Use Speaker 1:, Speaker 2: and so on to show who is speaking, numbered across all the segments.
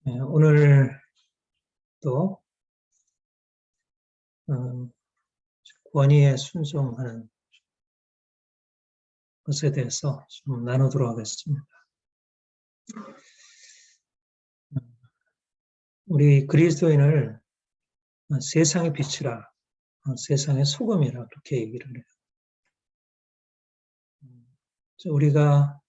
Speaker 1: 오늘 또 권위에 순종하는 것에 대해서 좀 나누도록 하겠습니다. 우리 그리스도인을 세상의 빛이라, 세상의 소금이라 그렇게 얘기를 해요. 우리가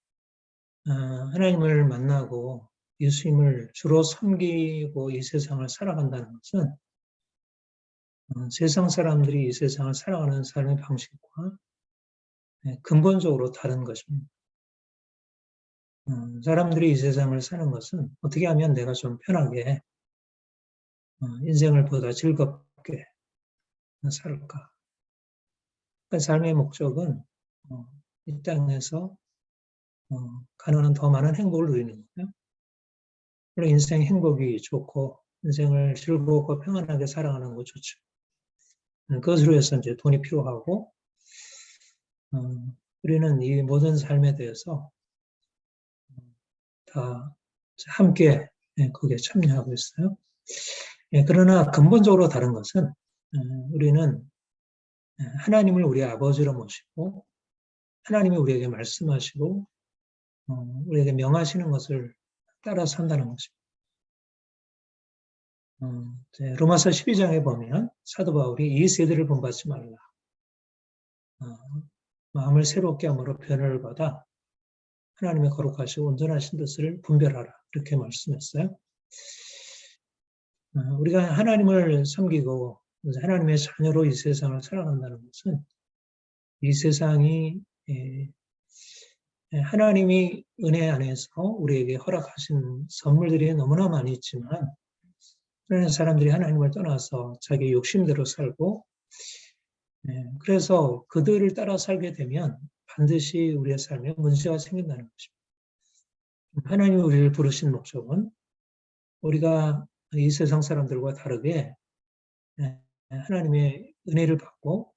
Speaker 1: 하나님을 만나고 예수님을 주로 섬기고 이 세상을 살아간다는 것은 세상 사람들이 이 세상을 살아가는 삶의 방식과 근본적으로 다른 것입니다. 사람들이 이 세상을 사는 것은 어떻게 하면 내가 좀 편하게 인생을 보다 즐겁게 살까. 그 삶의 목적은 이 땅에서 가능한 더 많은 행복을 누리는 거예요. 물론 인생 행복이 좋고 인생을 즐겁고 평안하게 살아가는 거 좋죠. 그것으로 해서 이제 돈이 필요하고 우리는 이 모든 삶에 대해서 다 함께 거기에 참여하고 있어요. 그러나 근본적으로 다른 것은 우리는 하나님을 우리 아버지로 모시고 하나님이 우리에게 말씀하시고 우리에게 명하시는 것을 따라 산다는 것입니다. 로마서 12장에 보면 사도 바울이 이 세대를 본받지 말라. 마음을 새롭게 함으로 변화를 받아 하나님의 거룩하시고 온전하신 뜻을 분별하라. 이렇게 말씀했어요. 우리가 하나님을 섬기고 하나님의 자녀로 이 세상을 살아간다는 것은 이 세상이 하나님이 은혜 안에서 우리에게 허락하신 선물들이 너무나 많이 있지만 그런 사람들이 하나님을 떠나서 자기 욕심대로 살고 그래서 그들을 따라 살게 되면 반드시 우리의 삶에 문제가 생긴다는 것입니다. 하나님이 우리를 부르신 목적은 우리가 이 세상 사람들과 다르게 하나님의 은혜를 받고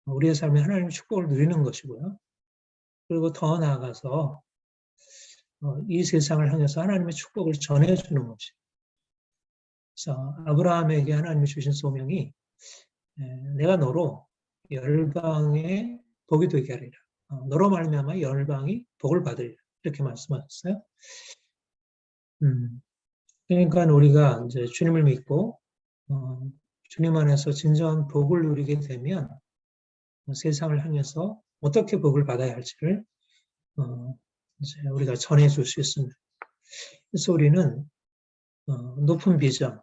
Speaker 1: 우리의 삶에 하나님의 축복을 누리는 것이고요. 그리고 더 나아가서 이 세상을 향해서 하나님의 축복을 전해주는 것입니다. 그래서 아브라함에게 하나님이 주신 소명이 내가 너로 열방의 복이 되게 하리라. 너로 말미암아 열방이 복을 받으리라. 이렇게 말씀하셨어요. 그러니까 우리가 이제 주님을 믿고 주님 안에서 진정한 복을 누리게 되면 세상을 향해서 어떻게 복을 받아야 할지를 이제 우리가 전해줄 수 있습니다. 그래서 우리는 높은 비전,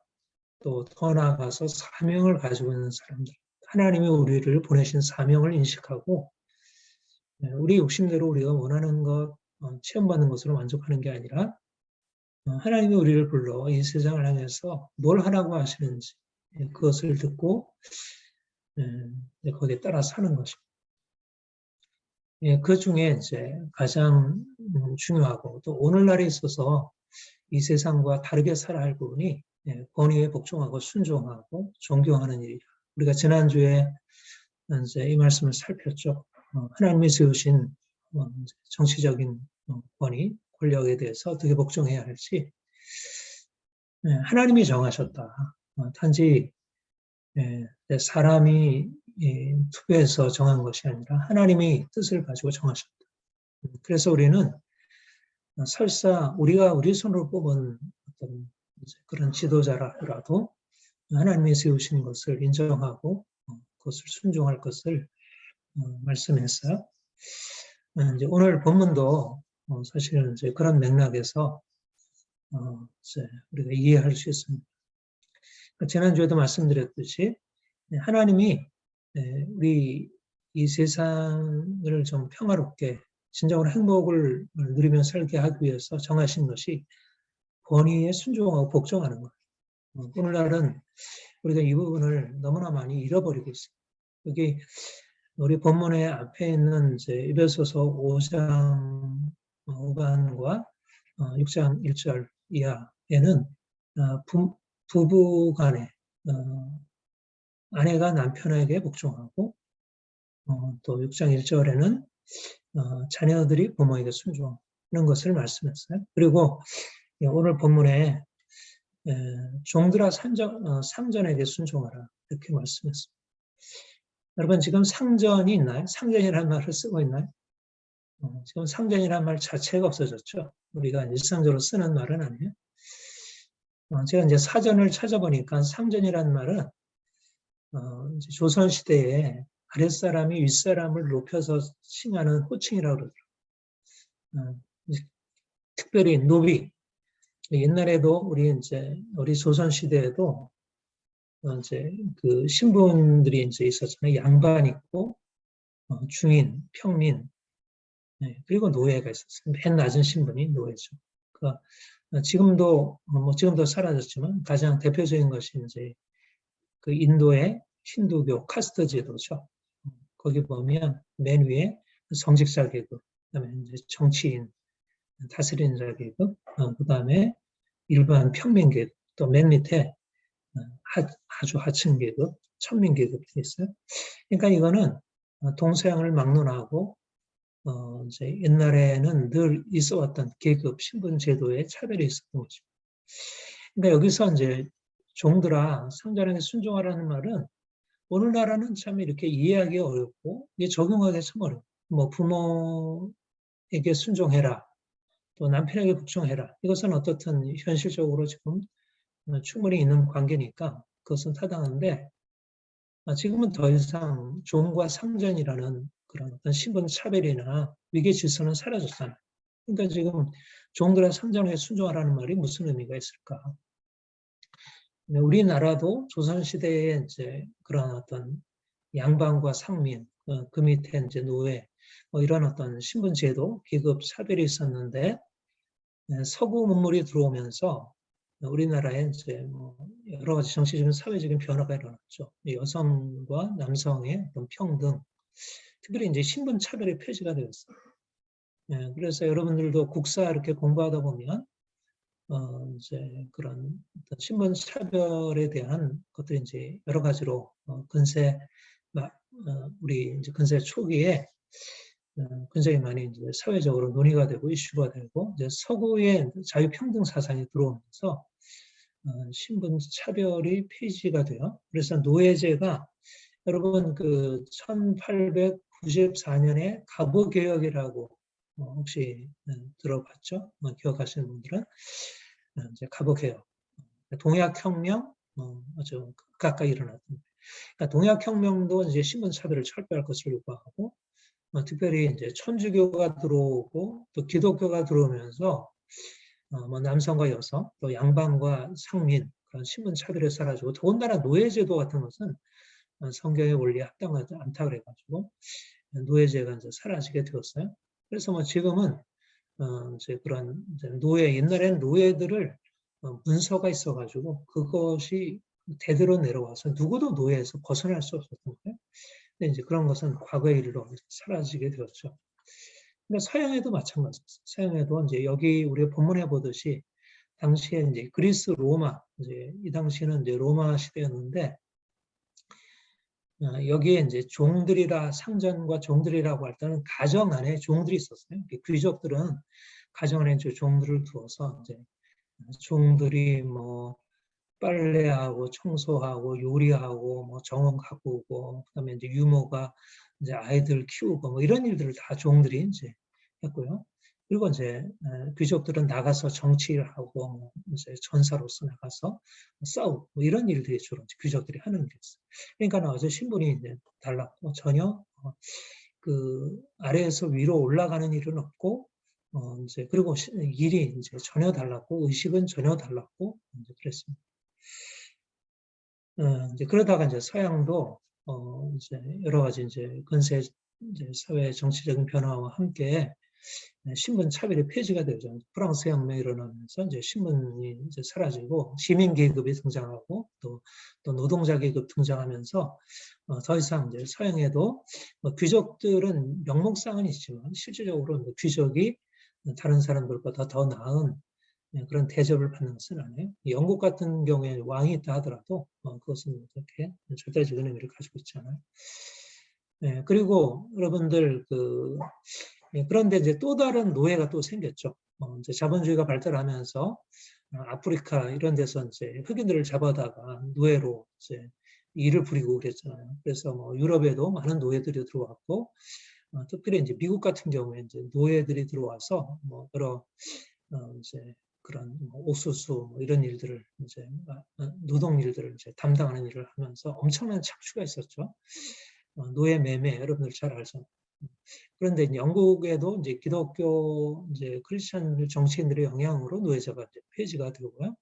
Speaker 1: 또 더 나아가서 사명을 가지고 있는 사람들, 하나님이 우리를 보내신 사명을 인식하고 우리 욕심대로 우리가 원하는 것, 체험받는 것으로 만족하는 게 아니라 하나님이 우리를 불러 이 세상을 향해서 뭘 하라고 하시는지 그것을 듣고 거기에 따라 사는 것입니다. 그 중에 이제 가장 중요하고 또 오늘날에 있어서 이 세상과 다르게 살아야 할 부분이 권위에 복종하고 순종하고 존경하는 일이다. 우리가 지난주에 이제 이 말씀을 살폈죠. 하나님이 세우신 정치적인 권위, 권력에 대해서 어떻게 복종해야 할지 하나님이 정하셨다. 단지 사람이 투표해서 정한 것이 아니라 하나님이 뜻을 가지고 정하셨다. 그래서 우리는 설사 우리가 우리 손으로 뽑은 어떤 그런 지도자라도 하나님이 세우신 것을 인정하고 그것을 순종할 것을 말씀했어요. 이제 오늘 본문도 사실은 이제 그런 맥락에서 이제 우리가 이해할 수 있습니다. 지난주에도 말씀드렸듯이 하나님이 우리 이 세상을 좀 평화롭게 진정으로 행복을 누리며 살게 하기 위해서 정하신 것이 권위에 순종하고 복종하는 거예요. 오늘날은 우리가 이 부분을 너무나 많이 잃어버리고 있어요. 여기 우리 본문의 앞에 있는 이제 에베소서 5장 후반과 6장 1절 이하에는 부부 간에 아내가 남편에게 복종하고 또 6장 1절에는 자녀들이 부모에게 순종하는 것을 말씀했어요. 그리고 오늘 본문에 종들아 상전에게 순종하라 이렇게 말씀했습니다. 여러분 지금 상전이 있나요? 상전이라는 말을 쓰고 있나요? 지금 상전이라는 말 자체가 없어졌죠. 우리가 일상적으로 쓰는 말은 아니에요. 제가 이제 사전을 찾아보니까 상전이라는 말은 이제 조선시대에 아랫사람이 윗사람을 높여서 칭하는 호칭이라고 그러더라고요. 특별히 노비. 옛날에도 우리 조선시대에도 이제 그 신분들이 이제 있었잖아요. 양반 있고, 중인, 평민, 그리고 노예가 있었어요. 맨 낮은 신분이 노예죠. 그러니까 지금도 사라졌지만 가장 대표적인 것이 이제 그 인도의 힌두교 카스트 제도죠. 거기 보면 맨 위에 성직자 계급, 그다음에 이제 정치인, 다스리는 자 계급, 그다음에 일반 평민 계급, 또 맨 밑에 아주 하층 계급, 천민 계급이 있어요. 그러니까 이거는 동서양을 막론하고 이제 옛날에는 늘 있어왔던 계급, 신분 제도의 차별이 있었던 거죠. 그러니까 여기서 이제 종들아 상전에게 순종하라는 말은 오늘날은 참 이렇게 이해하기 어렵고 이게 적용하기 참 어렵고 뭐 부모에게 순종해라 또 남편에게 복종해라 이것은 어떻든 현실적으로 지금 충분히 있는 관계니까 그것은 타당한데 지금은 더 이상 종과 상전이라는 그런 어떤 신분 차별이나 위계 질서는 사라졌잖아요. 그러니까 지금 종들의 상전에 순종하라는 말이 무슨 의미가 있을까? 우리나라도 조선시대에 이제 그런 어떤 양반과 상민, 그 밑에 이제 노예, 뭐 이런 어떤 신분 제도, 계급 차별이 있었는데 서구 문물이 들어오면서 우리나라에 이제 뭐 여러 가지 정치적인 사회적인 변화가 일어났죠. 여성과 남성의 어떤 평등, 특별히 이제 신분 차별이 폐지가 되었어요. 그래서 여러분들도 국사 이렇게 공부하다 보면 이제 그런 신분 차별에 대한 것들이 이제 여러 가지로 근세 우리 이제 근세 초기에 굉장히 많이 이제 사회적으로 논의가 되고 이슈가 되고 이제 서구의 자유평등 사상이 들어오면서 신분 차별이 폐지가 돼요. 그래서 노예제가 여러분 그 1894년에 갑오개혁이라고 혹시 들어봤죠? 기억하시는 분들은 이제 갑오개혁, 동약혁명 아주 가까이 일어났던. 그러니까 동약혁명도 이제 신분차별을 철폐할 것을 요구하고 특별히 이제 천주교가 들어오고 또 기독교가 들어오면서 뭐 남성과 여성 또 양반과 상민 그런 신분차별이 사라지고 더군다나 노예제도 같은 것은 성경의 원리에 합당하지 않다 그래가지고 노예제가 이제 사라지게 되었어요. 그래서 뭐 지금은 이제 그런 이제 옛날에는 노예들을 문서가 있어가지고 그것이 대대로 내려와서 누구도 노예에서 벗어날 수 없었던 거예요. 근데 이제 그런 것은 과거에 이르러 사라지게 되었죠. 근데 서양에도 마찬가지였어요. 서양에도 이제 여기 우리가 본문에 보듯이 당시에 이제 그리스 로마 이제 이 당시는 이제 로마 시대였는데 여기에 이제 종들이라 상전과 종들이라고 할 때는 가정 안에 종들이 있었어요. 귀족들은 가정 안에 이제 종들을 두어서 이제 종들이 뭐 빨래하고 청소하고 요리하고 뭐 정원 가꾸고 그다음에 이제 유모가 이제 아이들 키우고 뭐 이런 일들을 다 종들이 이제 했고요. 그리고 이제 귀족들은 나가서 정치를 하고 뭐 이제 전사로서 나가서 싸우고 뭐 이런 일들이 주로 이제 귀족들이 하는 일이었어요. 그러니까 어제 신분이 이제 달랐고 전혀 그 아래에서 위로 올라가는 일은 없고 이제 그리고 일이 이제 전혀 달랐고 의식은 전혀 달랐고 이제 그랬습니다. 이제 그러다가 이제 서양도 이제 여러 가지 이제 근세 이제 사회 정치적인 변화와 함께 신분 차별이 폐지가 되죠. 프랑스 혁명이 일어나면서 이제 신분이 이제 사라지고 시민 계급이 등장하고 또 노동자 계급 등장하면서 더 이상 이제 서양에도 뭐 귀족들은 명목상은 있지만 실질적으로 귀족이 다른 사람들보다 더 나은 그런 대접을 받는 것은 아니에요. 영국 같은 경우에 왕이 있다 하더라도 그것은 그렇게 절대적인 의미를 가지고 있지 않아요. 그리고 여러분들 그런데 이제 또 다른 노예가 또 생겼죠. 이제 자본주의가 발달하면서 아프리카 이런 데서 이제 흑인들을 잡아다가 노예로 이제 일을 부리고 그랬잖아요. 그래서 뭐 유럽에도 많은 노예들이 들어왔고, 특별히 이제 미국 같은 경우에 이제 노예들이 들어와서 뭐 여러 이제 그런 뭐 옥수수 뭐 이런 일들을 이제 노동 일들을 이제 담당하는 일을 하면서 엄청난 착취가 있었죠. 노예 매매 여러분들 잘 알죠. 그런데 이제 영국에도 이제 기독교 이제 크리스천 정치인들의 영향으로 노예제가 이제 폐지가 되고요.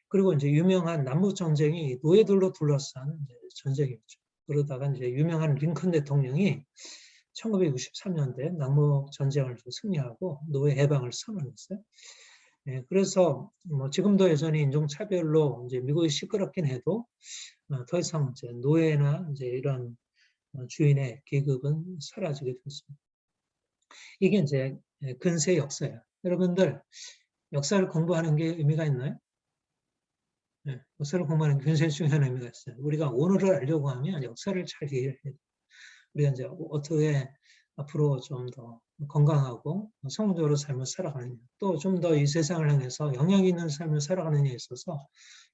Speaker 1: 그리고 이제 유명한 남북 전쟁이 노예들로 둘러싼 이제 전쟁이었죠. 그러다가 이제 유명한 링컨 대통령이 1963년대 남북 전쟁을 승리하고 노예 해방을 선언했어요. 네, 그래서 뭐 지금도 여전히 인종차별로 이제 미국이 시끄럽긴 해도 더 이상 이제 노예나 이제 이런 주인의 계급은 사라지게 됐습니다. 이게 이제 근세 역사예요. 여러분들 역사를 공부하는 게 의미가 있나요? 네, 역사를 공부하는 게 굉장히 중요한 의미가 있어요. 우리가 오늘을 알려고 하면 역사를 잘 이해해야 돼요. 우리가 이제 어떻게 앞으로 좀 더 건강하고 성공적으로 삶을 살아가느냐, 또 좀 더 이 세상을 향해서 영향 있는 삶을 살아가느냐에 있어서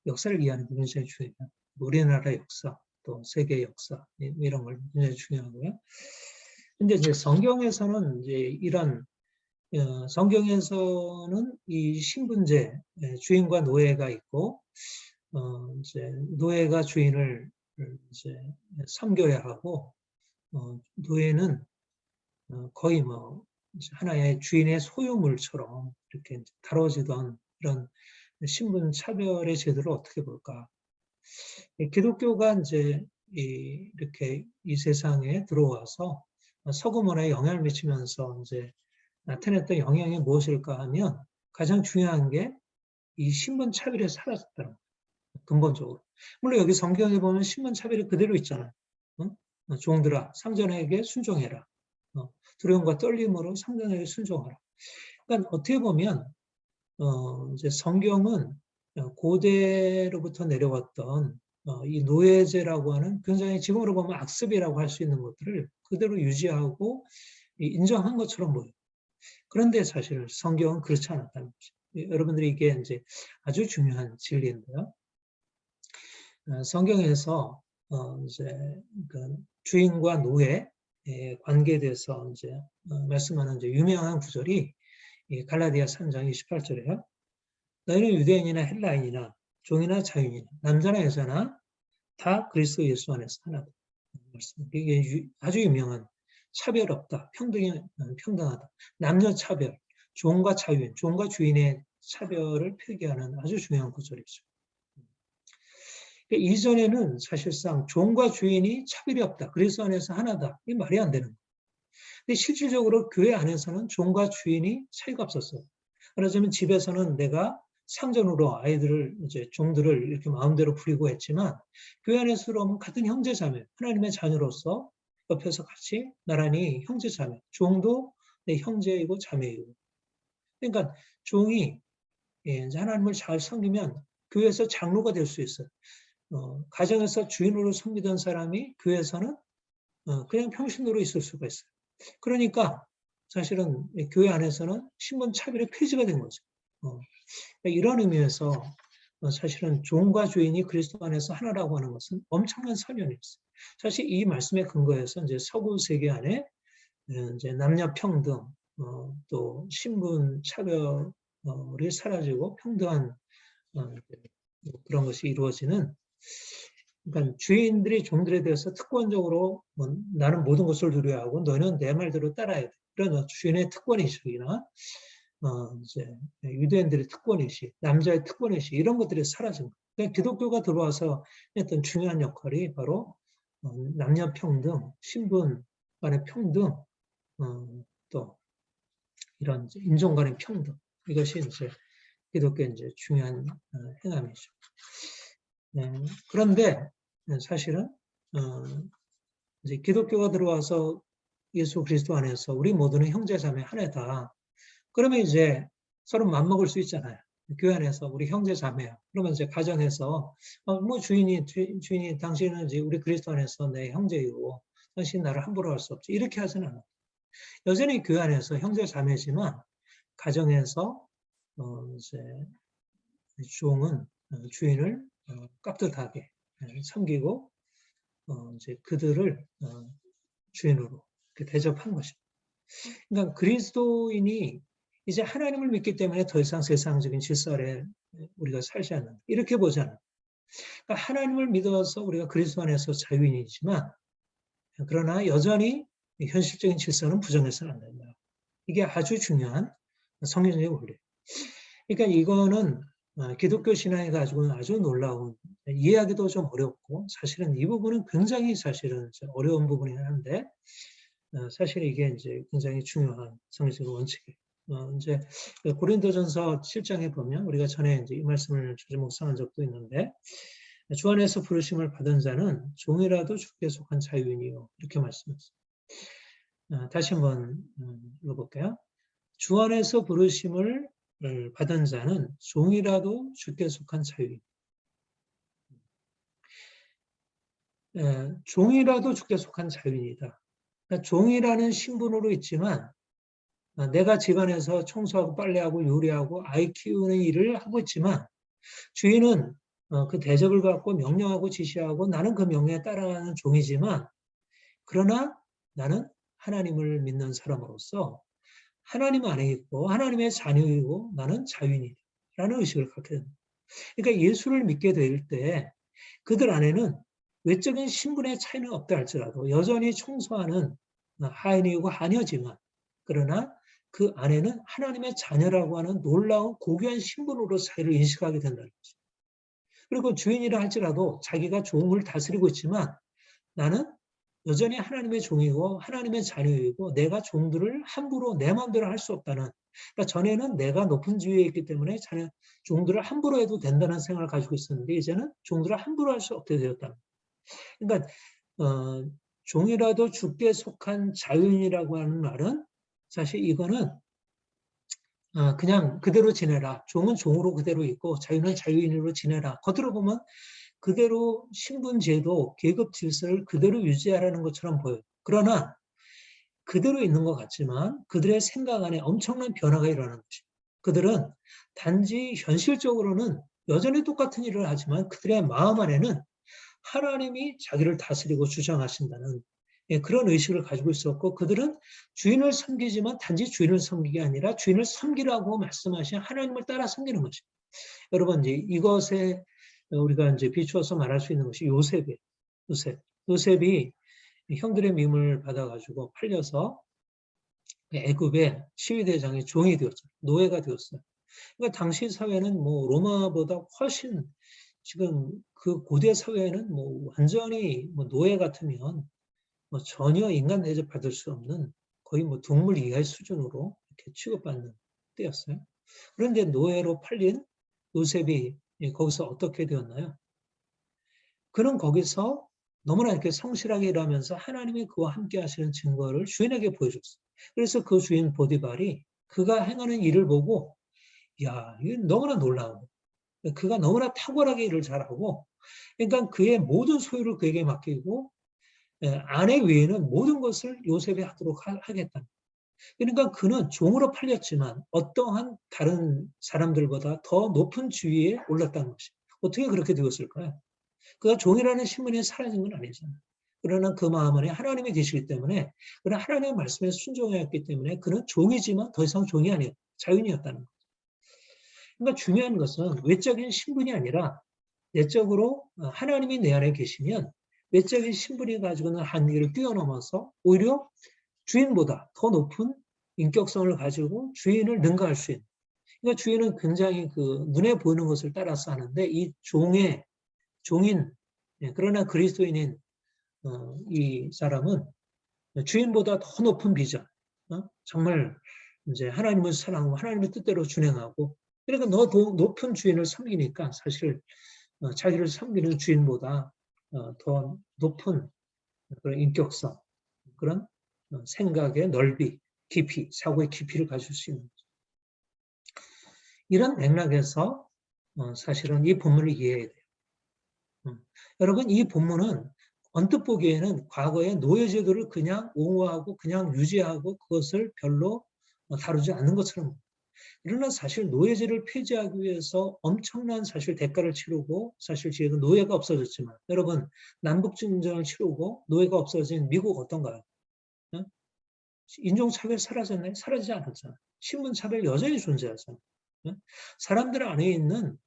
Speaker 1: 역사를 이해하는 게 굉장히 중요해요. 우리나라 역사, 또 세계 역사 이런 걸 굉장히 중요하고요. 근데 이제 성경에서는 이제 이런 성경에서는 이 신분제 주인과 노예가 있고 이제 노예가 주인을 이제 섬겨야 하고 노예는 거의 뭐 하나의 주인의 소유물처럼 이렇게 다뤄지던 이런 신분 차별의 제도를 어떻게 볼까? 기독교가 이제 이렇게 이 세상에 들어와서 서구 문화에 영향을 미치면서 이제 나타냈던 영향이 무엇일까 하면 가장 중요한 게 이 신분 차별이 사라졌다는 거예요. 근본적으로. 물론 여기 성경에 보면 신분 차별이 그대로 있잖아요. 종들아, 상전에게 순종해라. 두려움과 떨림으로 상전에게 순종하라. 그러니까 어떻게 보면 이제 성경은 고대로부터 내려왔던 이 노예제라고 하는 굉장히 지금으로 보면 악습이라고 할 수 있는 것들을 그대로 유지하고 인정한 것처럼 보여요. 그런데 사실 성경은 그렇지 않았다는 거죠. 여러분들이 이게 이제 아주 중요한 진리인데요. 성경에서 이제 그 주인과 노예의 관계에 대해서 이제 말씀하는 이제 유명한 구절이 갈라디아 3장 28절에요. 너희는 유대인이나 헬라인이나 종이나 자유인이나 남자나 여자나 다 그리스도 예수 안에서 하나다. 이게 아주 유명한 차별 없다. 평등하다. 남녀 차별, 종과 자유인, 종과 주인의 차별을 표기하는 아주 중요한 구절이죠. 이전에는 사실상 종과 주인이 차별이 없다. 그리스도 안에서 하나다. 이 말이 안 되는 거예요. 근데 실질적으로 교회 안에서는 종과 주인이 차이가 없었어요. 그러자면 집에서는 내가 상전으로 아이들을 이제 종들을 이렇게 마음대로 부리고 했지만 교회 안에서 그러면 같은 형제자매, 하나님의 자녀로서 옆에서 같이 나란히 형제자매, 종도 내 형제이고 자매이고. 그러니까 종이 이제 하나님을 잘 섬기면 교회에서 장로가 될 수 있어요. 가정에서 주인으로 섬기던 사람이 교회에서는 그냥 평신도로 있을 수가 있어요. 그러니까 사실은 교회 안에서는 신분 차별의 폐지가 된 거죠. 이런 의미에서 사실은 종과 주인이 그리스도 안에서 하나라고 하는 것은 엄청난 선언이었어요. 사실 이 말씀에 근거해서 이제 서구 세계 안에 이제 남녀 평등, 또 신분 차별이 사라지고 평등한 그런 것이 이루어지는. 그러니까 주인들이 종들에 대해서 특권적으로 나는 모든 것을 누려야 하고 너는 내 말대로 따라야 돼. 이런 주인의 특권의식이나 이제 유대인들의 특권의식, 남자의 특권의식 이런 것들이 사라진 거예요. 그러니까 기독교가 들어와서 했던 중요한 역할이 바로 남녀 평등, 신분 간의 평등, 또 이런 인종 간의 평등 이것이 이제 기독교의 이제 중요한 행함이죠. 그런데 사실은 이제 기독교가 들어와서 예수 그리스도 안에서 우리 모두는 형제자매 하나다. 그러면 이제 서로 맞먹을 수 있잖아요. 교회 안에서 우리 형제자매야. 그러면 이제 가정에서 뭐 주인이 당신은 이제 우리 그리스도 안에서 내 형제이고 당신 나를 함부로 할 수 없지. 이렇게 하지는 않아요. 여전히 교회 안에서 형제자매지만 가정에서 이제 종은 주인을 깍듯하게 섬기고 이제 그들을 주인으로 대접한 것입니다. 그러니까 그리스도인이 이제 하나님을 믿기 때문에 더 이상 세상적인 질서 아래 우리가 살지 않는다. 이렇게 보잖아요. 그러니까 하나님을 믿어서 우리가 그리스도 안에서 자유인이지만 그러나 여전히 현실적인 질서는 부정해서는 안 된다. 이게 아주 중요한 성경적인 원리예요. 그러니까 이거는 기독교 신앙에 가지고는 아주 놀라운, 이해하기도 좀 어렵고 사실은 이 부분은 굉장히 사실은 어려운 부분이긴 한데 사실 이게 이제 굉장히 중요한 성경적인 원칙이에요. 이제 고린도전서 7장에 보면 우리가 전에 이제 이 말씀을 자주 묵상한 적도 있는데 주 안에서 부르심을 받은 자는 종이라도 주께 속한 자유인이요 이렇게 말씀했어요. 다시 한번 읽어볼게요. 주 안에서 부르심을 받은 자는 종이라도 주께 속한 자유인. 종이라도 주께 속한 자유인이다. 그러니까 종이라는 신분으로 있지만 내가 집안에서 청소하고 빨래하고 요리하고 아이 키우는 일을 하고 있지만 주인은 그 대접을 받고 명령하고 지시하고 나는 그 명령에 따라가는 종이지만 그러나 나는 하나님을 믿는 사람으로서 하나님 안에 있고 하나님의 자녀이고 나는 자유인이라는 의식을 갖게 됩니다. 그러니까 예수를 믿게 될 때 그들 안에는 외적인 신분의 차이는 없다 할지라도 여전히 청소하는 하인이고 하녀지만 그러나 그 안에는 하나님의 자녀라고 하는 놀라운 고귀한 신분으로 자기를 인식하게 된다는 거죠. 그리고 주인이라 할지라도 자기가 종을 다스리고 있지만 나는 여전히 하나님의 종이고 하나님의 자녀이고 내가 종들을 함부로 내 마음대로 할 수 없다는, 그러니까 전에는 내가 높은 지위에 있기 때문에 종들을 함부로 해도 된다는 생각을 가지고 있었는데 이제는 종들을 함부로 할 수 없게 되었다. 그러니까 종이라도 주께 속한 자유인이라고 하는 말은 사실 이거는 그냥 그대로 지내라. 종은 종으로 그대로 있고 자유는 자유인으로 지내라. 겉으로 보면 그대로 신분제도 계급 질서를 그대로 유지하라는 것처럼 보여요. 그러나 그대로 있는 것 같지만 그들의 생각 안에 엄청난 변화가 일어나는 것입니다. 그들은 단지 현실적으로는 여전히 똑같은 일을 하지만 그들의 마음 안에는 하나님이 자기를 다스리고 주장하신다는 그런 의식을 가지고 있었고 그들은 주인을 섬기지만 단지 주인을 섬기기 아니라 주인을 섬기라고 말씀하신 하나님을 따라 섬기는 것입니다. 여러분 이제 이것에 우리가 이제 비추어서 말할 수 있는 것이 요셉이에요. 요셉이 형들의 미움을 받아가지고 팔려서 애굽의 시위대장의 종이 되었죠. 노예가 되었어요. 그러니까 당시 사회는 뭐 로마보다 훨씬 지금 그 고대 사회에는 뭐 완전히 뭐 노예 같으면 뭐 전혀 인간 대접 받을 수 없는 거의 뭐 동물 이하의 수준으로 이렇게 취급받는 때였어요. 그런데 노예로 팔린 요셉이 거기서 어떻게 되었나요? 그는 거기서 너무나 이렇게 성실하게 일하면서 하나님이 그와 함께 하시는 증거를 주인에게 보여줬어요. 그래서 그 주인 보디발이 그가 행하는 일을 보고 야, 이건 너무나 놀라워. 그가 너무나 탁월하게 일을 잘하고 그러니까 그의 모든 소유를 그에게 맡기고 아내 외에는 모든 것을 요셉이 하도록 하겠다. 그러니까 그는 종으로 팔렸지만 어떠한 다른 사람들보다 더 높은 지위에 올랐다는 것이 어떻게 그렇게 되었을까요? 그가 종이라는 신분이 사라진 건 아니잖아요. 그러나 그 마음 안에 하나님이 계시기 때문에 그러나 하나님의 말씀에 순종하였기 때문에 그는 종이지만 더 이상 종이 아니었다. 자유인이었다는 거죠. 그러니까 중요한 것은 외적인 신분이 아니라 내적으로 하나님이 내 안에 계시면 외적인 신분이 가지고 있는 한계를 뛰어넘어서 오히려 주인보다 더 높은 인격성을 가지고 주인을 능가할 수 있는. 그러니까 주인은 굉장히 그 눈에 보이는 것을 따라서 하는데 이 종인, 그러나 그리스도인인 이 사람은 주인보다 더 높은 비전, 정말 이제 하나님을 사랑하고 하나님의 뜻대로 준행하고 그러니까 더 높은 주인을 섬기니까 사실 자기를 섬기는 주인보다 더 높은 그런 인격성, 그런 생각의 넓이, 깊이, 사고의 깊이를 가질 수 있는 거죠. 이런 맥락에서 사실은 이 본문을 이해해야 돼요. 여러분 이 본문은 언뜻 보기에는 과거의 노예제도를 그냥 옹호하고 그냥 유지하고 그것을 별로 다루지 않는 것처럼 그러나 사실 노예제를 폐지하기 위해서 엄청난 사실 대가를 치르고 사실 지금 노예가 없어졌지만 여러분 남북전쟁을 치르고 노예가 없어진 미국 어떤가요? 어? 인종차별 사라졌나요? 사라지지 않았잖아요. 신분차별 여전히 존재하잖아요. 어? 사람들 안에 있는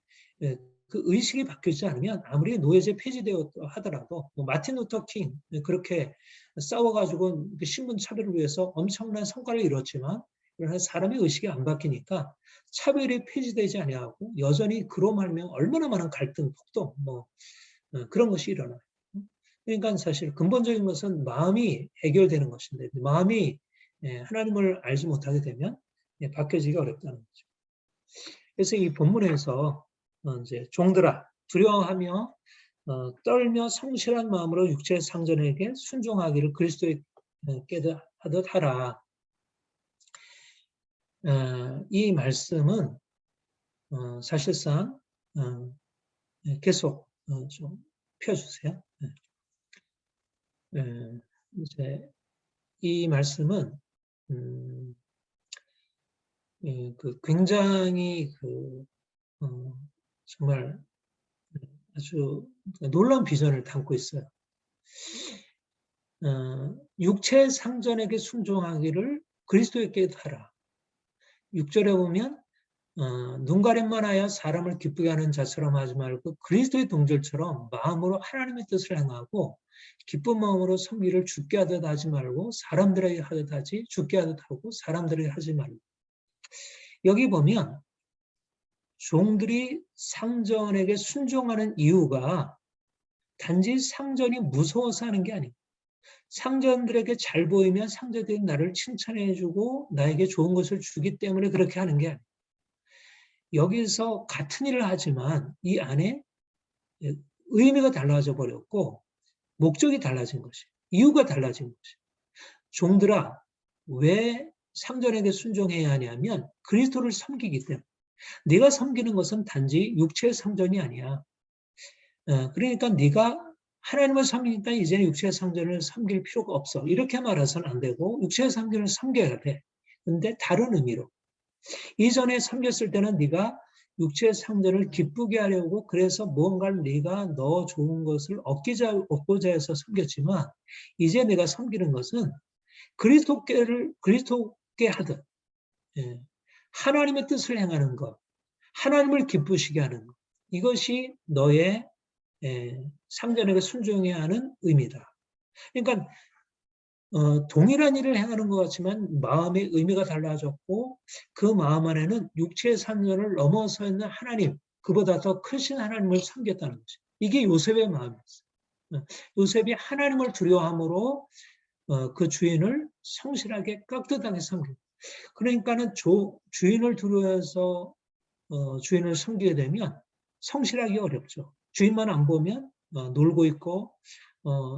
Speaker 1: 그 의식이 바뀌지 않으면 아무리 노예제 폐지되었 하더라도 뭐 마틴 루터 킹 그렇게 싸워가지고 그 신분차별을 위해서 엄청난 성과를 이뤘지만 그러나 사람의 의식이 안 바뀌니까 차별이 폐지되지 아니하고 여전히 그로 말미암아 얼마나 많은 갈등, 폭동 뭐 그런 것이 일어나요. 그러니까 사실 근본적인 것은 마음이 해결되는 것인데 마음이 하나님을 알지 못하게 되면 바뀌어지기가 어렵다는 거죠. 그래서 이 본문에서 이제 종들아 두려워하며 떨며 성실한 마음으로 육체의 상전에게 순종하기를 그리스도에게 하듯 하라. 이 말씀은 사실상 계속 좀 펴주세요. 이제 이 말씀은 그 굉장히 정말 아주 놀라운 비전을 담고 있어요. 육체 상전에게 순종하기를 그리스도에게 하라. 6절에 보면 눈 가림만 하여 사람을 기쁘게 하는 자처럼 하지 말고 그리스도의 동절처럼 마음으로 하나님의 뜻을 행하고 기쁜 마음으로 섬기를 주께 하듯 하지 말고 사람들에게 하듯 하지 주께 하듯 하고 사람들에게 하지 말고. 여기 보면 종들이 상전에게 순종하는 이유가 단지 상전이 무서워서 하는 게 아니고 상전들에게 잘 보이면 상전들이 나를 칭찬해주고 나에게 좋은 것을 주기 때문에 그렇게 하는 게 아니에요. 여기서 같은 일을 하지만 이 안에 의미가 달라져 버렸고 목적이 달라진 것이 이유가 달라진 것이 종들아 왜 상전에게 순종해야 하냐면 그리스도를 섬기기 때문에 네가 섬기는 것은 단지 육체의 상전이 아니야. 그러니까 네가 하나님을 섬기니까 이제 육체의 상전을 섬길 필요가 없어. 이렇게 말해서는 안 되고 육체의 상전을 섬겨야 돼. 근데 다른 의미로. 이전에 섬겼을 때는 네가 육체의 상전을 기쁘게 하려고 그래서 무언가를 네가 너 좋은 것을 얻고자 해서 섬겼지만 이제 내가 섬기는 것은 그리스도께 하듯 하나님의 뜻을 행하는 것, 하나님을 기쁘시게 하는 것. 이것이 너의 상전에게 순종해야 하는 의미다. 그러니까 동일한 일을 행하는 것 같지만 마음의 의미가 달라졌고 그 마음 안에는 육체의 상전을 넘어서 있는 하나님, 그보다 더 크신 하나님을 섬겼다는 거죠. 이게 요셉의 마음이었어요. 요셉이 하나님을 두려워함으로 그 주인을 성실하게 깍듯하게 섬깁니다. 그러니까는 주인을 두려워해서 주인을 섬기게 되면 성실하기 어렵죠. 주인만 안 보면 놀고 있고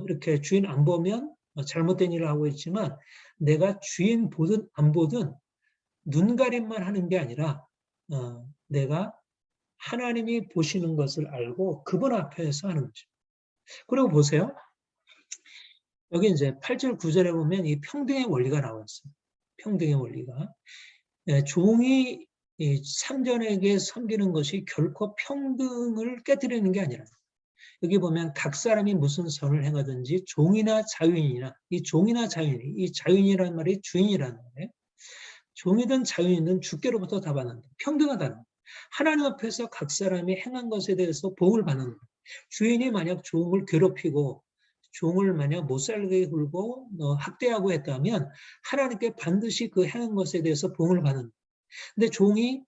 Speaker 1: 이렇게 주인 안 보면 잘못된 일을 하고 있지만 내가 주인 보든 안 보든 눈가림만 하는 게 아니라 내가 하나님이 보시는 것을 알고 그분 앞에서 하는 거죠. 그리고 보세요. 여기 이제 8절 9절에 보면 이 평등의 원리가 나와 있어요. 평등의 원리가. 종이 상전에게 섬기는 것이 결코 평등을 깨뜨리는 게 아니라 여기 보면 각 사람이 무슨 선을 행하든지 종이나 자유인이나 이 종이나 자유인, 이 자유인이라는 말이 주인이라는 거예요. 종이든 자유인은 주께로부터 다 받는다. 평등하다는 거예요. 하나님 앞에서 각 사람이 행한 것에 대해서 복을 받는 거예요. 주인이 만약 종을 괴롭히고 종을 만약 못 살게 굴고 학대하고 했다면 하나님께 반드시 그 행한 것에 대해서 복을 받는 거예요. 근데 종이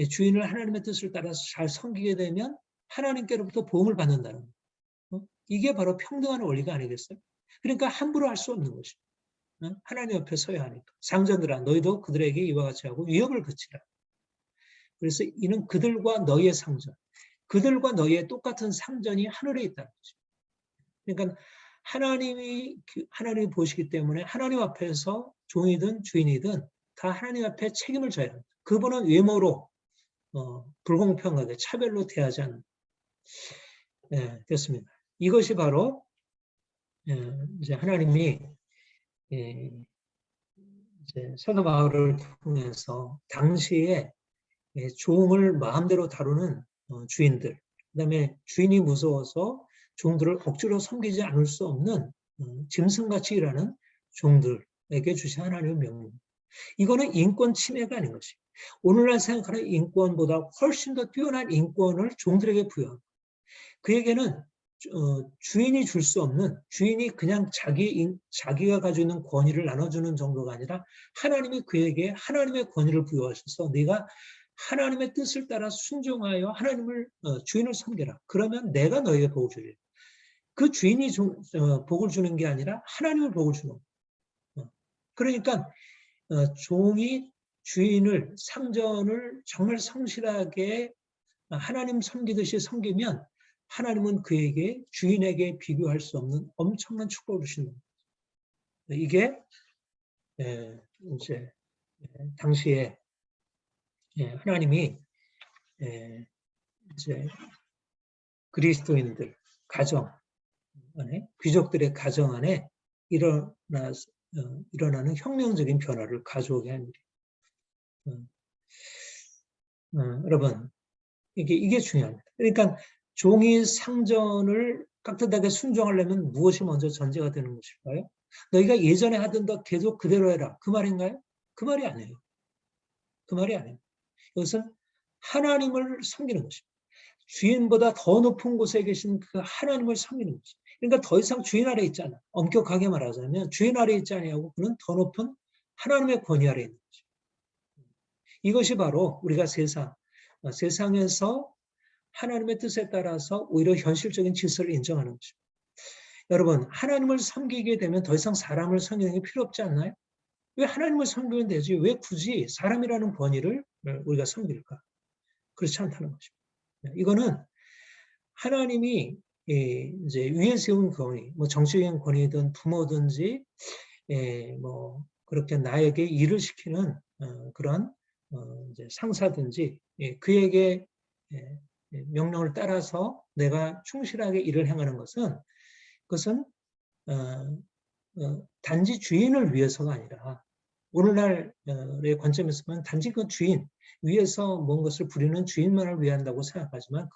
Speaker 1: 주인을 하나님의 뜻을 따라서 잘 섬기게 되면 하나님께로부터 복을 받는다는 거예요. 이게 바로 평등한 원리가 아니겠어요? 그러니까 함부로 할 수 없는 것이죠. 하나님 옆에 서야 하니까. 상전들아 너희도 그들에게 이와 같이 하고 위협을 그치라. 그래서 이는 그들과 너희의 상전, 그들과 너희의 똑같은 상전이 하늘에 있다는 거죠. 그러니까 하나님이 보시기 때문에 하나님 앞에서 종이든 주인이든 다 하나님 앞에 책임을 져야 합니다. 그분은 외모로 불공평하게 차별로 대하지 않는. 네, 됐습니다. 이것이 바로 이제 하나님이 이제 사도 바울을 통해서 당시에 종을 마음대로 다루는 주인들, 그다음에 주인이 무서워서 종들을 억지로 섬기지 않을 수 없는 짐승같이 일하는 종들에게 주신 하나님의 명령. 이거는 인권 침해가 아닌 것이. 오늘날 생각하는 인권보다 훨씬 더 뛰어난 인권을 종들에게 부여합니다. 그에게는 주인이 줄 수 없는, 주인이 그냥 자기가 가지고 있는 권위를 나눠주는 정도가 아니라 하나님이 그에게 하나님의 권위를 부여하셔서 네가 하나님의 뜻을 따라 순종하여 하나님을 주인을 섬겨라. 그러면 내가 너에게 복을 주리라. 그 주인이 복을 주는 게 아니라 하나님을 복을 주는 거예요. 그러니까 종이 주인을 상전을 정말 성실하게 하나님 섬기듯이 섬기면 하나님은 그에게 주인에게 비교할 수 없는 엄청난 축복을 주시는 거예요. 이게 이제 당시에 하나님이 이제 그리스도인들 가정 안에, 귀족들의 가정 안에 일어나는 혁명적인 변화를 가져오게 한 일이에요. 여러분, 이게 중요합니다. 그러니까 종이 상전을 깍듯하게 순종하려면 무엇이 먼저 전제가 되는 것일까요? 너희가 예전에 하던 것 계속 그대로 해라. 그 말인가요? 그 말이 아니에요. 그 말이 아니에요. 이것은 하나님을 섬기는 것입니다. 주인보다 더 높은 곳에 계신 그 하나님을 섬기는 것입니다. 그러니까 더 이상 주인 아래 있지 않아. 엄격하게 말하자면 주인 아래 있지 아니하고 그는 더 높은 하나님의 권위 아래 있는 것입니다. 이것이 바로 우리가 세상에서 하나님의 뜻에 따라서 오히려 현실적인 질서를 인정하는 것입니다. 여러분, 하나님을 섬기게 되면 더 이상 사람을 섬기는 게 필요 없지 않나요? 왜 하나님을 섬기면 되지? 왜 굳이 사람이라는 권위를 우리가 섬길까? 그렇지 않다는 것입니다. 이거는 하나님이 이제 위에 세운 권위, 뭐 정치적인 권위든 부모든지, 뭐 그렇게 나에게 일을 시키는 그런 이제 상사든지 그에게 명령을 따라서 내가 충실하게 일을 행하는 그것은 단지 주인을 위해서가 아니라 오늘날의 관점에서 보면 단지 그 주인 위에서 뭔 것을 부리는 주인만을 위한다고 생각하지만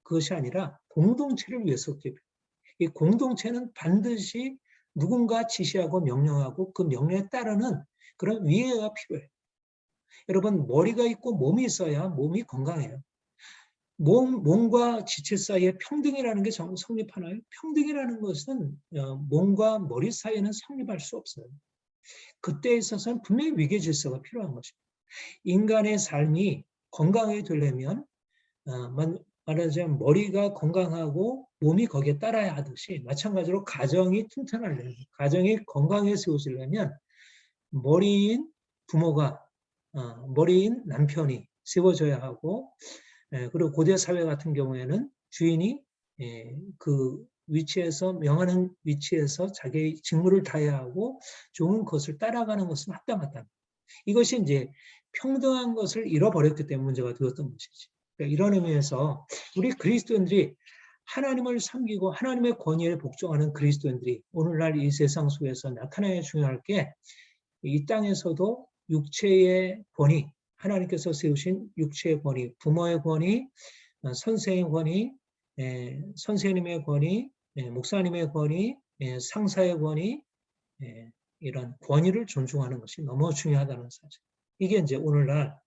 Speaker 1: 그것이 아니라 공동체를 위해서 그렇게 이 공동체는 반드시 누군가 지시하고 명령하고 그 명령에 따르는 그런 위계가 필요해요. 여러분, 머리가 있고 몸이 있어야 몸이 건강해요. 몸과 지체 사이에 평등이라는 게 성립하나요? 평등이라는 것은 몸과 머리 사이에는 성립할 수 없어요. 그때에 있어서는 분명히 위계 질서가 필요한 것입니다. 인간의 삶이 건강하게 되려면 말하자면 머리가 건강하고 몸이 거기에 따라야 하듯이 마찬가지로 가정이 튼튼하려면, 가정이 건강하게 세워지려면 머리인 부모가, 머리인 남편이 세워져야 하고, 그리고 고대 사회 같은 경우에는 주인이 그 위치에서, 명하는 위치에서 자기의 직무를 다해야 하고 좋은 것을 따라가는 것은 합당하다. 이것이 이제 평등한 것을 잃어버렸기 때문에 문제가 되었던 것이지. 그러니까 이런 의미에서 우리 그리스도인들이 하나님을 섬기고 하나님의 권위에 복종하는 그리스도인들이 오늘날 이 세상 속에서 나타나야 중요할 게 이 땅에서도 육체의 권위, 하나님께서 세우신 육체의 권위, 부모의 권위, 선생의 권위, 선생님의 권위, 목사님의 권위, 상사의 권위, 이런 권위를 존중하는 것이 너무 중요하다는 사실. 이게 이제 오늘날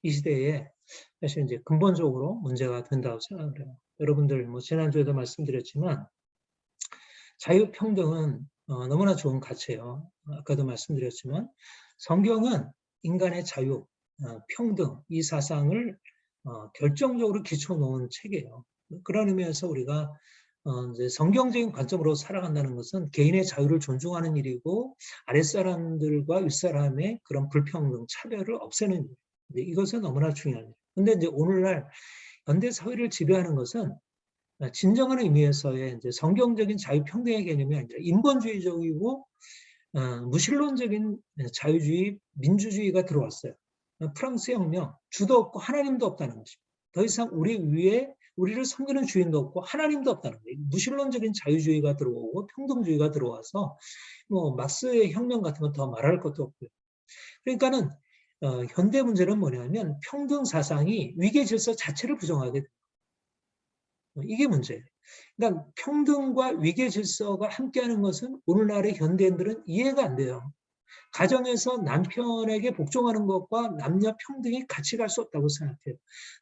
Speaker 1: 이 시대에 사실 이제 근본적으로 문제가 된다고 생각을 해요. 여러분들 뭐 지난주에도 말씀드렸지만 자유평등은 너무나 좋은 가치예요. 아까도 말씀드렸지만 성경은 인간의 자유, 평등 이 사상을 결정적으로 기초 놓은 책이에요. 그런 의미에서 우리가 이제 성경적인 관점으로 살아간다는 것은 개인의 자유를 존중하는 일이고 아랫사람들과 윗사람의 그런 불평등, 차별을 없애는 일. 이것은 너무나 중요한 일. 근데 이제 오늘날 현대 사회를 지배하는 것은 진정한 의미에서의 이제 성경적인 자유평등의 개념이 아니라 인본주의적이고 무신론적인 자유주의, 민주주의가 들어왔어요. 프랑스 혁명, 주도 없고 하나님도 없다는 것입니다. 더 이상 우리 위에 우리를 섬기는 주인도 없고 하나님도 없다는 거예요. 무신론적인 자유주의가 들어오고 평등주의가 들어와서 뭐 막스의 혁명 같은 건 더 말할 것도 없고요. 그러니까는 현대 문제는 뭐냐면 평등 사상이 위계 질서 자체를 부정하게 돼요. 이게 문제예요. 그러니까 평등과 위계 질서가 함께하는 것은 오늘날의 현대인들은 이해가 안 돼요. 가정에서 남편에게 복종하는 것과 남녀 평등이 같이 갈 수 없다고 생각해요.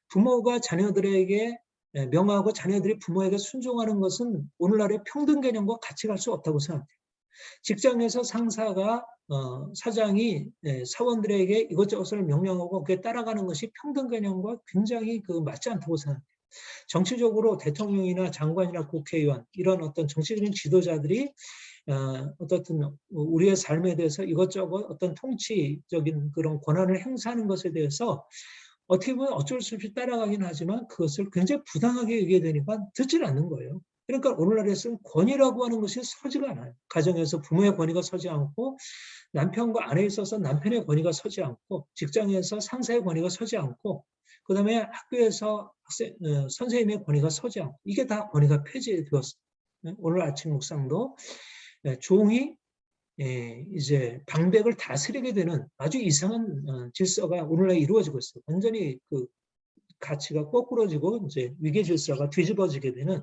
Speaker 1: 부모가 자녀들에게 명하고 자녀들이 부모에게 순종하는 것은 오늘날의 평등 개념과 같이 갈 수 없다고 생각해요. 직장에서 상사가 사장이 사원들에게 이것저것을 명령하고 그게 따라가는 것이 평등 개념과 굉장히 맞지 않다고 생각해요. 정치적으로 대통령이나 장관이나 국회의원 이런 어떤 정치적인 지도자들이 어떻든 우리의 삶에 대해서 이것저것 어떤 통치적인 그런 권한을 행사하는 것에 대해서 어떻게 보면 어쩔 수 없이 따라가긴 하지만 그것을 굉장히 부당하게 얘기되니까 듣질 않는 거예요. 그러니까 오늘날에서는 권위라고 하는 것이 서지가 않아요. 가정에서 부모의 권위가 서지 않고 남편과 아내에 있어서 남편의 권위가 서지 않고 직장에서 상사의 권위가 서지 않고 그다음에 학교에서 선생님의 권위가 서지 않고 이게 다 권위가 폐지되었어요. 오늘 아침 묵상도 종이 이제 방백을 다스리게 되는 아주 이상한 질서가 오늘날 이루어지고 있어요. 완전히 가치가 거꾸러지고 이제 위계 질서가 뒤집어지게 되는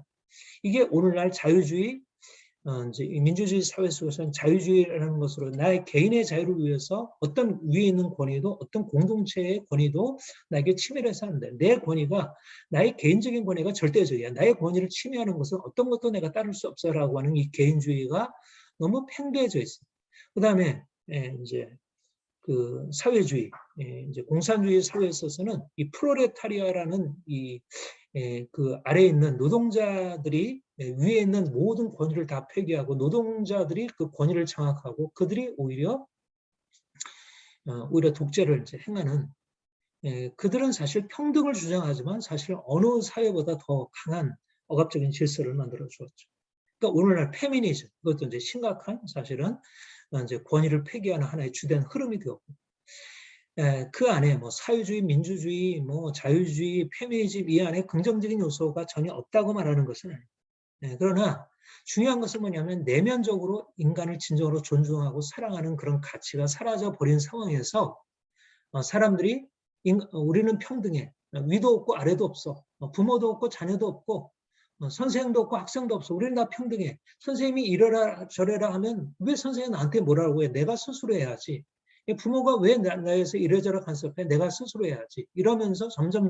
Speaker 1: 이게 오늘날 자유주의 이제 민주주의 사회 속에서는 자유주의라는 것으로 나의 개인의 자유를 위해서 어떤 위에 있는 권위도 어떤 공동체의 권위도 나에게 침해를 해서 안 돼. 내 권위가 나의 개인적인 권위가 절대적이야. 나의 권위를 침해하는 것은 어떤 것도 내가 따를 수 없어라고 하는 이 개인주의가 너무 팽배해져 있어요. 그다음에 이제 사회주의, 이제 공산주의 사회에 있어서는 이 프롤레타리아라는 그 아래에 있는 노동자들이 위에 있는 모든 권위를 다 폐기하고 노동자들이 그 권위를 장악하고 그들이 오히려 독재를 이제 행하는 그들은 사실 평등을 주장하지만 사실 어느 사회보다 더 강한 억압적인 질서를 만들어 주었죠. 그러니까 오늘날 페미니즘 그것도 이제 심각한 사실은 이제 권위를 폐기하는 하나의 주된 흐름이 되었고 그 안에 사회주의, 민주주의, 자유주의, 페미니즘 이 안에 긍정적인 요소가 전혀 없다고 말하는 것은 아니에요. 그러나 중요한 것은 뭐냐면 내면적으로 인간을 진정으로 존중하고 사랑하는 그런 가치가 사라져 버린 상황에서 사람들이 우리는 평등해. 위도 없고 아래도 없어. 부모도 없고 자녀도 없고 선생님도 없고 학생도 없어. 우리는 다 평등해. 선생님이 이러라 저래라 하면 왜 선생님이 나한테 뭐라고 해? 내가 스스로 해야지. 부모가 왜 나에서 이래저래 간섭해? 내가 스스로 해야지. 이러면서 점점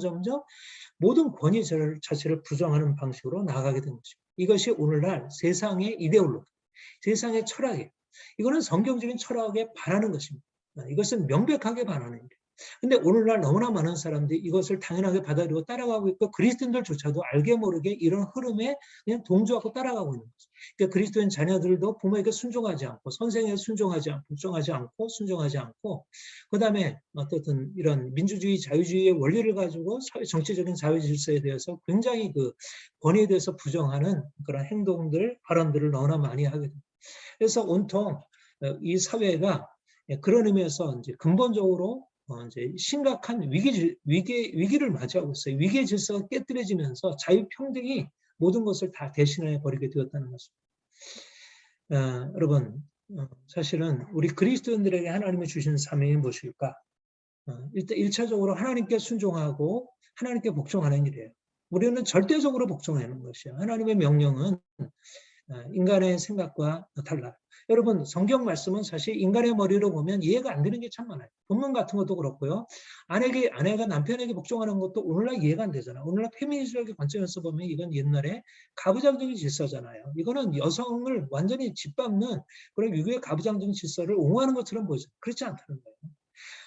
Speaker 1: 모든 권위 자체를 부정하는 방식으로 나아가게 된 것입니다. 이것이 오늘날 세상의 이데올로기, 세상의 철학이에요. 이거는 성경적인 철학에 반하는 것입니다. 이것은 명백하게 반하는 일이에요. 근데 오늘날 너무나 많은 사람들이 이것을 당연하게 받아들이고 따라가고 있고 그리스도인들조차도 알게 모르게 이런 흐름에 그냥 동조하고 따라가고 있는 거죠. 그러니까 그리스도인 자녀들도 부모에게 순종하지 않고 선생에게 순종하지 않고 복종하지 않고 순종하지 않고 그다음에 어떻든 이런 민주주의 자유주의의 원리를 가지고 정치적인 자유 질서에 대해서 굉장히 권위에 대해서 부정하는 그런 행동들 발언들을 너무나 많이 하게 됩니다. 그래서 온통 이 사회가 그런 의미에서 이제 근본적으로 이제 심각한 위기를 맞이하고 있어요. 위기의 질서가 깨뜨려지면서 자유평등이 모든 것을 다 대신해 버리게 되었다는 것입니다. 여러분, 사실은 우리 그리스도인들에게 하나님이 주신 사명이 무엇일까? 일단 1차적으로 하나님께 순종하고 하나님께 복종하는 일이에요. 우리는 절대적으로 복종하는 것이에요. 하나님의 명령은 인간의 생각과 달라요. 여러분 성경 말씀은 사실 인간의 머리로 보면 이해가 안 되는 게 참 많아요. 본문 같은 것도 그렇고요. 아내가 남편에게 복종하는 것도 오늘날 이해가 안 되잖아. 오늘날 페미니즘의 관점에서 보면 이건 옛날에 가부장적인 질서잖아요. 이거는 여성을 완전히 짓밟는 그런 유교의 가부장적인 질서를 옹호하는 것처럼 보이죠. 그렇지 않다는 거예요.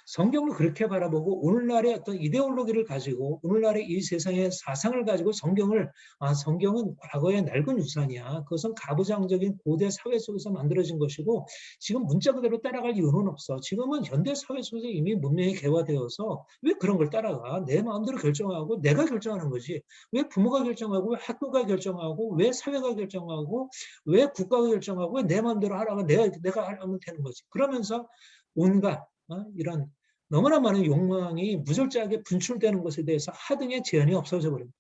Speaker 1: 성경을 그렇게 바라보고 오늘날의 어떤 이데올로기를 가지고 오늘날의 이 세상의 사상을 가지고 성경은 과거의 낡은 유산이야. 그것은 가부장적인 고대 사회 속에서 만들어진 것이고 지금 문자 그대로 따라갈 이유는 없어. 지금은 현대 사회 속에서 이미 문명이 개화되어서 왜 그런 걸 따라가? 내 마음대로 결정하고 내가 결정하는 거지. 왜 부모가 결정하고 왜 학교가 결정하고 왜 사회가 결정하고 왜 국가가 결정하고 왜 내 마음대로 하라고 내가 하면 되는 거지. 그러면서 온갖 이런 너무나 많은 욕망이 무절제하게 분출되는 것에 대해서 하등의 제한이 없어져 버립니다.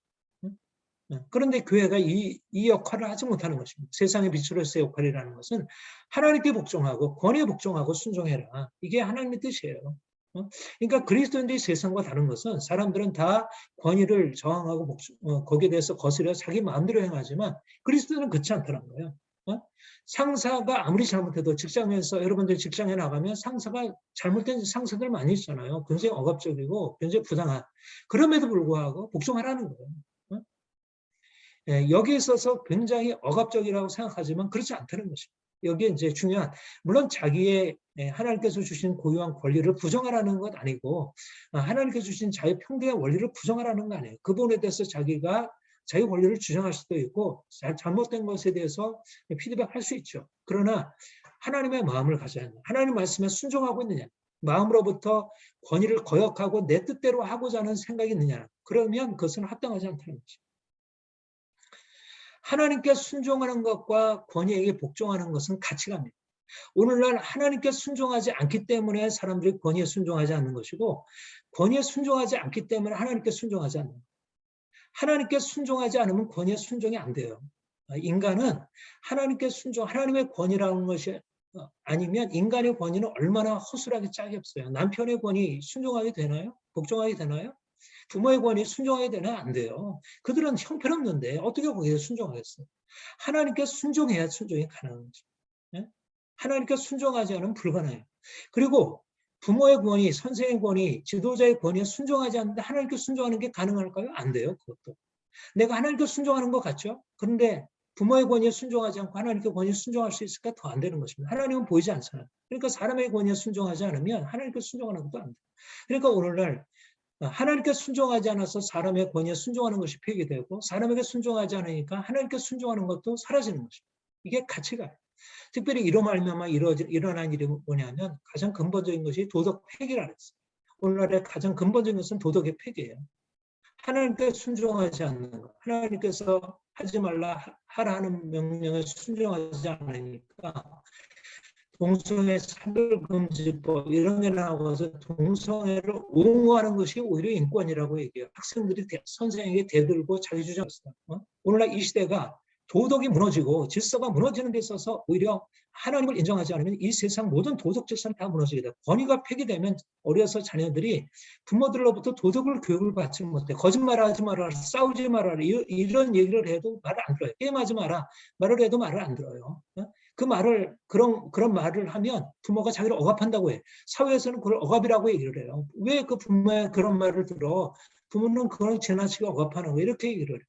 Speaker 1: 그런데 교회가 이 역할을 하지 못하는 것입니다. 세상의 빛으로서의 역할이라는 것은 하나님께 복종하고 권위에 복종하고 순종해라. 이게 하나님의 뜻이에요. 그러니까 그리스도인들이 세상과 다른 것은 사람들은 다 권위를 저항하고 거기에 대해서 거스려 자기 마음대로 행하지만 그리스도는 그렇지 않다는 거예요. 상사가 아무리 잘못해도 직장에서 여러분들 직장에 나가면 상사가 잘못된 상사들 많이 있잖아요. 굉장히 억압적이고 굉장히 부당한. 그럼에도 불구하고 복종하라는 거예요. 여기에 있어서 굉장히 억압적이라고 생각하지만 그렇지 않다는 것입니다. 여기에 이제 중요한, 물론 자기의 하나님께서 주신 고유한 권리를 부정하라는 것 아니고, 하나님께서 주신 자유 평등의 원리를 부정하라는 거 아니에요. 그 부분에 대해서 자기가 자기 권리를 주장할 수도 있고 잘못된 것에 대해서 피드백할 수 있죠. 그러나 하나님의 마음을 가져야 한다. 하나님 말씀에 순종하고 있느냐, 마음으로부터 권위를 거역하고 내 뜻대로 하고자 하는 생각이 있느냐, 그러면 그것은 합당하지 않다는 것입니다. 하나님께 순종하는 것과 권위에게 복종하는 것은 같이 갑니다. 오늘날 하나님께 순종하지 않기 때문에 사람들이 권위에 순종하지 않는 것이고, 권위에 순종하지 않기 때문에 하나님께 순종하지 않는 거예요. 하나님께 순종하지 않으면 권위에 순종이 안 돼요. 인간은 하나님께 순종, 하나님의 권위라는 것이 아니면 인간의 권위는 얼마나 허술하게 짝이 없어요. 남편의 권위 순종하게 되나요? 복종하게 되나요? 부모의 권위 순종하게 되나? 안 돼요. 그들은 형편없는데 어떻게 거기에 순종하겠어요? 하나님께 순종해야 순종이 가능한 거죠. 네? 하나님께 순종하지 않으면 불가능해요. 그리고 부모의 권위, 선생의 권위, 지도자의 권위에 순종하지 않는데 하나님께 순종하는 게 가능할까요? 안 돼요. 그것도. 내가 하나님께 순종하는 것 같죠? 그런데 부모의 권위에 순종하지 않고 하나님께 권위에 순종할 수 있을까? 더 안 되는 것입니다. 하나님은 보이지 않잖아요. 그러니까 사람의 권위에 순종하지 않으면 하나님께 순종하는 것도 안 돼요. 그러니까 오늘날 하나님께 순종하지 않아서 사람의 권위에 순종하는 것이 폐기되고, 사람에게 순종하지 않으니까 하나님께 순종하는 것도 사라지는 것입니다. 이게 가치가. 특별히 이로 말미암아 일어난 일이 뭐냐면 가장 근본적인 것이 도덕 폐기라 그랬어요. 오늘날의 가장 근본적인 것은 도덕의 폐기예요. 하나님께 순종하지 않는 것. 하나님께서 하지 말라 하라 하는 명령에 순종하지 않으니까 동성애 차별금지법 이런 게 나와서 동성애를 옹호하는 것이 오히려 인권이라고 얘기해요. 학생들이 선생에게 대들고 자기 주장했어요. 오늘날 이 시대가 도덕이 무너지고 질서가 무너지는 데 있어서 오히려 하나님을 인정하지 않으면 이 세상 모든 도덕 질서는 다 무너지게 돼요. 권위가 폐기되면 어려서 자녀들이 부모들로부터 도덕을 교육을 받지 못해. 거짓말하지 마라, 싸우지 마라 이런 얘기를 해도 말을 안 들어요. 게임하지 마라 말을 해도 말을 안 들어요. 그 말을 그런 말을 하면 부모가 자기를 억압한다고 해. 사회에서는 그걸 억압이라고 얘기를 해요. 왜 그 부모의 그런 말을 들어? 부모는 그걸 지나치게 억압하는 거 이렇게 얘기를 해요.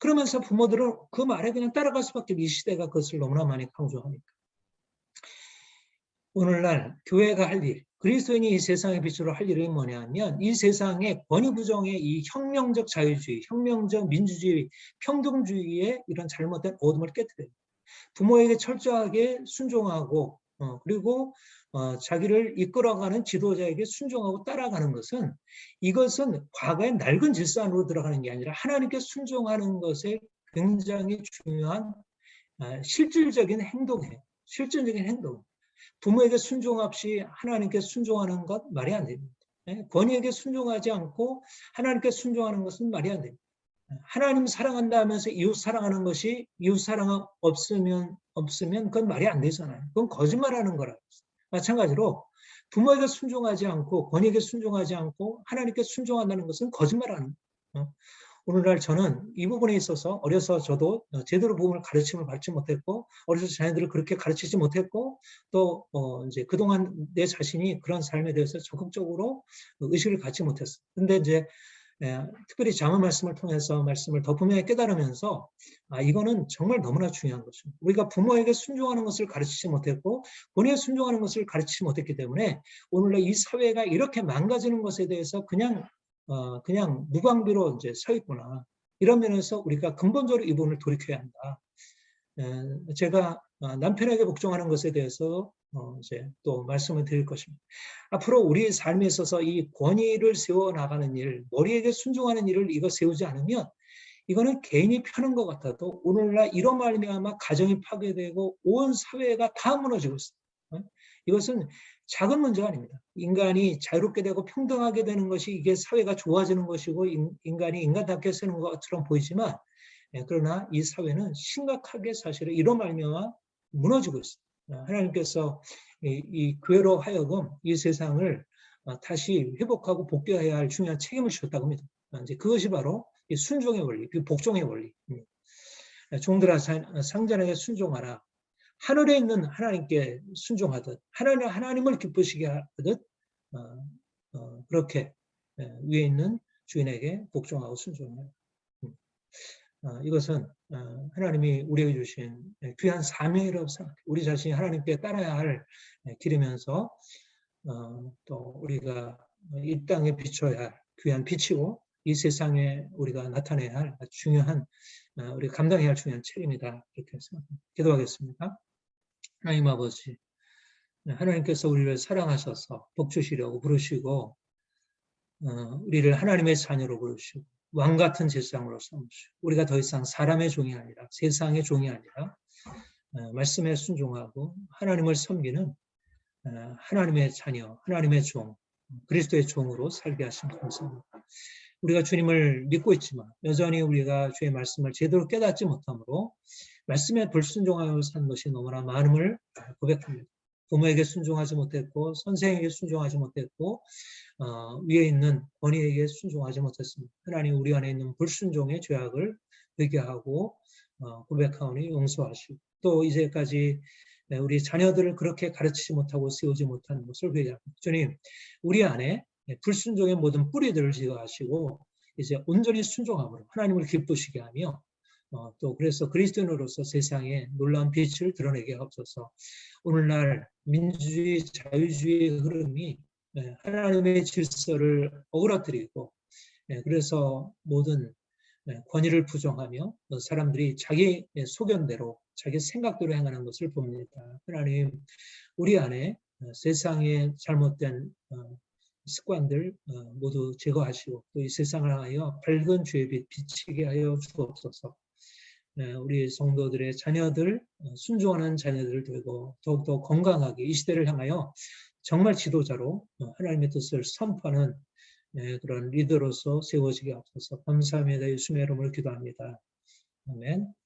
Speaker 1: 그러면서 부모들은 그 말에 그냥 따라갈 수밖에 없어요. 이 시대가 그것을 너무나 많이 강조하니까. 오늘날 교회가 할 일, 그리스도인이 이 세상의 빛으로 할 일이 뭐냐면 이 세상의 권위 부정의 이 혁명적 자유주의, 혁명적 민주주의, 평등주의의 이런 잘못된 어둠을 깨뜨려요. 부모에게 철저하게 순종하고 그리고 자기를 이끌어가는 지도자에게 순종하고 따라가는 것은, 이것은 과거의 낡은 질서 안으로 들어가는 게 아니라 하나님께 순종하는 것에 굉장히 중요한 실질적인 행동이에요. 실질적인 행동. 부모에게 순종 없이 하나님께 순종하는 것 말이 안 됩니다. 권위에게 순종하지 않고 하나님께 순종하는 것은 말이 안 됩니다. 하나님 사랑한다 하면서 이웃 사랑하는 것이 이웃 사랑 없으면 그건 말이 안 되잖아요. 그건 거짓말하는 거라. 마찬가지로 부모에게 순종하지 않고 권위에게 순종하지 않고 하나님께 순종한다는 것은 거짓말하는 거예요. 오늘날 저는 이 부분에 있어서 어려서 저도 제대로 부모를 가르침을 받지 못했고, 어려서 자녀들을 그렇게 가르치지 못했고, 또 이제 그동안 내 자신이 그런 삶에 대해서 적극적으로 의식을 갖지 못했어요. 근데 이제 특별히 장로 말씀을 통해서 말씀을 더 분명히 깨달으면서 이거는 정말 너무나 중요한 것입니다. 우리가 부모에게 순종하는 것을 가르치지 못했고 본인에 순종하는 것을 가르치지 못했기 때문에 오늘날 이 사회가 이렇게 망가지는 것에 대해서 그냥 무방비로 이제 서 있구나. 이런 면에서 우리가 근본적으로 이 부분을 돌이켜야 한다. 제가 남편에게 복종하는 것에 대해서 이제 또 말씀을 드릴 것입니다. 앞으로 우리의 삶에 있어서 이 권위를 세워 나가는 일, 머리에게 순종하는 일을 이거 세우지 않으면 이거는 개인이 펴는 것 같아도 오늘날 이런 말미암아 가정이 파괴되고 온 사회가 다 무너지고 있어요. 이것은 작은 문제가 아닙니다. 인간이 자유롭게 되고 평등하게 되는 것이 이게 사회가 좋아지는 것이고 인간이 인간답게 사는 것처럼 보이지만, 그러나 이 사회는 심각하게 사실은 이런 말미암아 무너지고 있습니다. 하나님께서 이 교회로 하여금 이 세상을 다시 회복하고 복귀해야 할 중요한 책임을 지었다고 합니다. 이제 그것이 바로 이 순종의 원리, 복종의 원리입니다. 종들아 상전에게 순종하라. 하늘에 있는 하나님께 순종하듯 하나님을 기쁘시게 하듯 그렇게 위에 있는 주인에게 복종하고 순종해라. 이것은 하나님이 우리에게 주신 귀한 사명이라고 생각해요. 우리 자신이 하나님께 따라야 할 길이면서 또 우리가 이 땅에 비춰야 할 귀한 빛이고 이 세상에 우리가 나타내야 할 중요한 우리가 감당해야 할 중요한 책임이다. 이렇게 생각합니다. 기도하겠습니다. 하나님 아버지, 하나님께서 우리를 사랑하셔서 복 주시려고 부르시고 우리를 하나님의 자녀로 부르시고 왕 같은 제사장으로 삼으시고 우리가 더 이상 사람의 종이 아니라 세상의 종이 아니라 말씀에 순종하고 하나님을 섬기는 하나님의 자녀, 하나님의 종, 그리스도의 종으로 살게 하신 감사합니다. 우리가 주님을 믿고 있지만 여전히 우리가 주의 말씀을 제대로 깨닫지 못하므로 말씀에 불순종하여 산 것이 너무나 많음을 고백합니다. 부모에게 순종하지 못했고 선생에게 순종하지 못했고 위에 있는 권위에게 순종하지 못했습니다. 하나님 우리 안에 있는 불순종의 죄악을 회개하고 고백하오니 용서하시고 또 이제까지 우리 자녀들을 그렇게 가르치지 못하고 세우지 못한 것을 회개합니다. 주님 우리 안에 불순종의 모든 뿌리들을 제거하시고 이제 온전히 순종함으로 하나님을 기쁘시게 하며 또 그래서 그리스도인으로서 세상에 놀라운 빛을 드러내게 하옵소서. 오늘날 민주주의, 자유주의의 흐름이 하나님의 질서를 어그러뜨리고 그래서 모든 권위를 부정하며 사람들이 자기 소견대로 자기 생각대로 행하는 것을 봅니다. 하나님 우리 안에 세상의 잘못된 습관들 모두 제거하시고 또 이 세상을 향하여 밝은 주의 빛 비치게 하여 주옵소서. 우리 성도들의 자녀들, 순종하는 자녀들을 두고 더욱더 건강하게 이 시대를 향하여 정말 지도자로 하나님의 뜻을 선포하는 그런 리더로서 세워지게 하옵소서. 감사합니다. 예수님의 이름으로 기도합니다. 아멘.